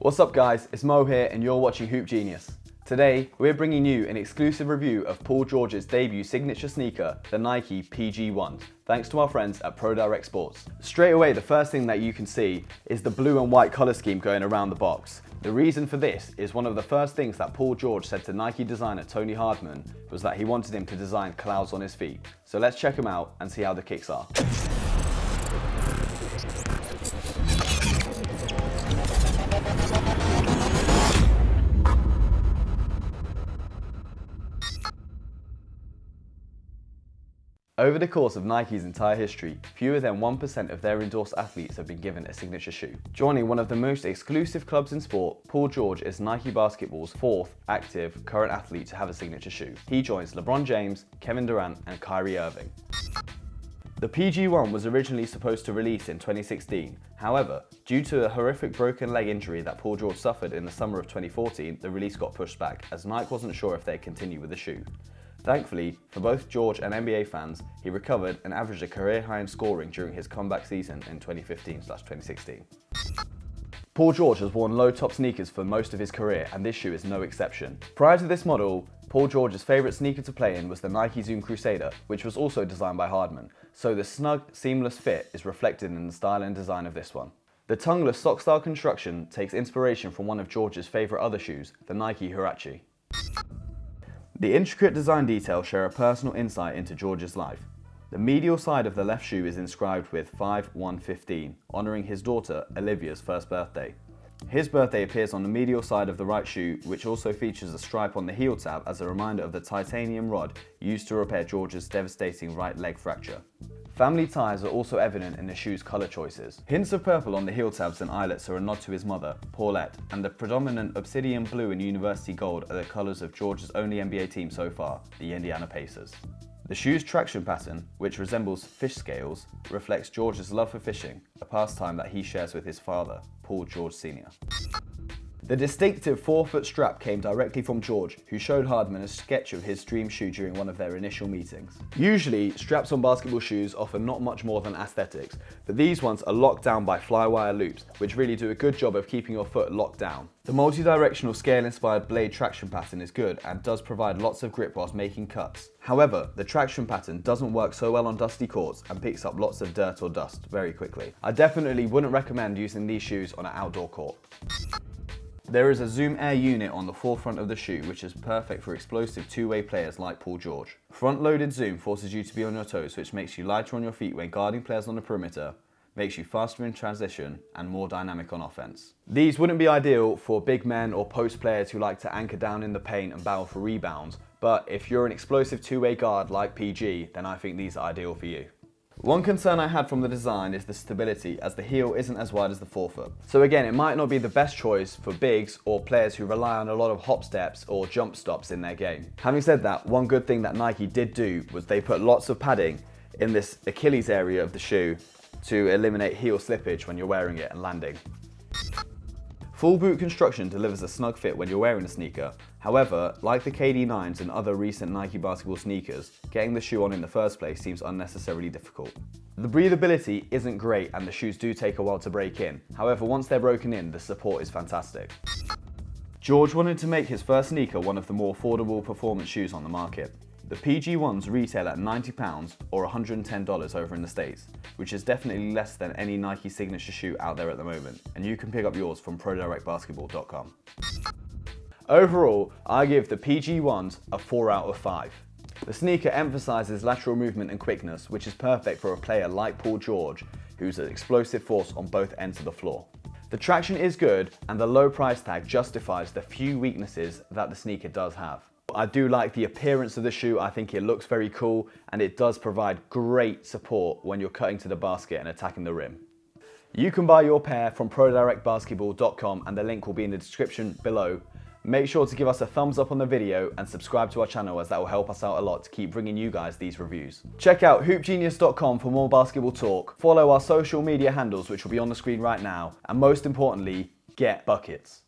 What's up guys, it's Mo here and you're watching Hoop Genius. Today, we're bringing you an exclusive review of Paul George's debut signature sneaker, the Nike PG1, thanks to our friends at ProDirect Sports. Straight away, the first thing that you can see is the blue and white color scheme going around the box. The reason for this is one of the first things that Paul George said to Nike designer Tony Hardman was that he wanted him to design clouds on his feet. So let's check him out and see how the kicks are. Over the course of Nike's entire history, fewer than 1% of their endorsed athletes have been given a signature shoe. Joining one of the most exclusive clubs in sport, Paul George is Nike Basketball's fourth active current athlete to have a signature shoe. He joins LeBron James, Kevin Durant and Kyrie Irving. The PG1 was originally supposed to release in 2016. However, due to a horrific broken leg injury that Paul George suffered in the summer of 2014, the release got pushed back as Nike wasn't sure if they'd continue with the shoe. Thankfully, for both George and NBA fans, he recovered and averaged a career high in scoring during his comeback season in 2015/2016. Paul George has worn low-top sneakers for most of his career, and this shoe is no exception. Prior to this model, Paul George's favourite sneaker to play in was the Nike Zoom Crusader, which was also designed by Hardman, so the snug, seamless fit is reflected in the style and design of this one. The tongueless sock-style construction takes inspiration from one of George's favourite other shoes, the Nike Huarache. The intricate design details share a personal insight into George's life. The medial side of the left shoe is inscribed with 5/1/15, honouring his daughter Olivia's first birthday. His birthday appears on the medial side of the right shoe, which also features a stripe on the heel tab as a reminder of the titanium rod used to repair George's devastating right leg fracture. Family ties are also evident in the shoe's colour choices. Hints of purple on the heel tabs and eyelets are a nod to his mother, Paulette, and the predominant obsidian blue and university gold are the colours of George's only NBA team so far, the Indiana Pacers. The shoe's traction pattern, which resembles fish scales, reflects George's love for fishing, a pastime that he shares with his father, Paul George Sr. The distinctive 4-foot strap came directly from George, who showed Hardman a sketch of his dream shoe during one of their initial meetings. Usually, straps on basketball shoes offer not much more than aesthetics, but these ones are locked down by flywire loops, which really do a good job of keeping your foot locked down. The multi-directional scale-inspired blade traction pattern is good and does provide lots of grip whilst making cuts. However, the traction pattern doesn't work so well on dusty courts and picks up lots of dirt or dust very quickly. I definitely wouldn't recommend using these shoes on an outdoor court. There is a Zoom Air unit on the forefront of the shoe, which is perfect for explosive two-way players like Paul George. Front-loaded zoom forces you to be on your toes, which makes you lighter on your feet when guarding players on the perimeter, makes you faster in transition, and more dynamic on offense. These wouldn't be ideal for big men or post players who like to anchor down in the paint and battle for rebounds, but if you're an explosive two-way guard like PG, then I think these are ideal for you. One concern I had from the design is the stability, as the heel isn't as wide as the forefoot. So again, it might not be the best choice for bigs or players who rely on a lot of hop steps or jump stops in their game. Having said that, one good thing that Nike did do was they put lots of padding in this Achilles area of the shoe to eliminate heel slippage when you're wearing it and landing. Full boot construction delivers a snug fit when you're wearing a sneaker. However, like the KD9s and other recent Nike basketball sneakers, getting the shoe on in the first place seems unnecessarily difficult. The breathability isn't great and the shoes do take a while to break in. However, once they're broken in, the support is fantastic. George wanted to make his first sneaker one of the more affordable performance shoes on the market. The PG1s retail at £90 or $110 over in the States, which is definitely less than any Nike signature shoe out there at the moment, and you can pick up yours from ProDirectBasketball.com. Overall, I give the PG1s a 4 out of 5. The sneaker emphasises lateral movement and quickness, which is perfect for a player like Paul George, who's an explosive force on both ends of the floor. The traction is good, and the low price tag justifies the few weaknesses that the sneaker does have. I do like the appearance of the shoe. I think it looks very cool and it does provide great support when you're cutting to the basket and attacking the rim. You can buy your pair from ProDirectBasketball.com and the link will be in the description below. Make sure to give us a thumbs up on the video and subscribe to our channel, as that will help us out a lot to keep bringing you guys these reviews. Check out hoopgenius.com for more basketball talk. Follow our social media handles, which will be on the screen right now. And most importantly, get buckets.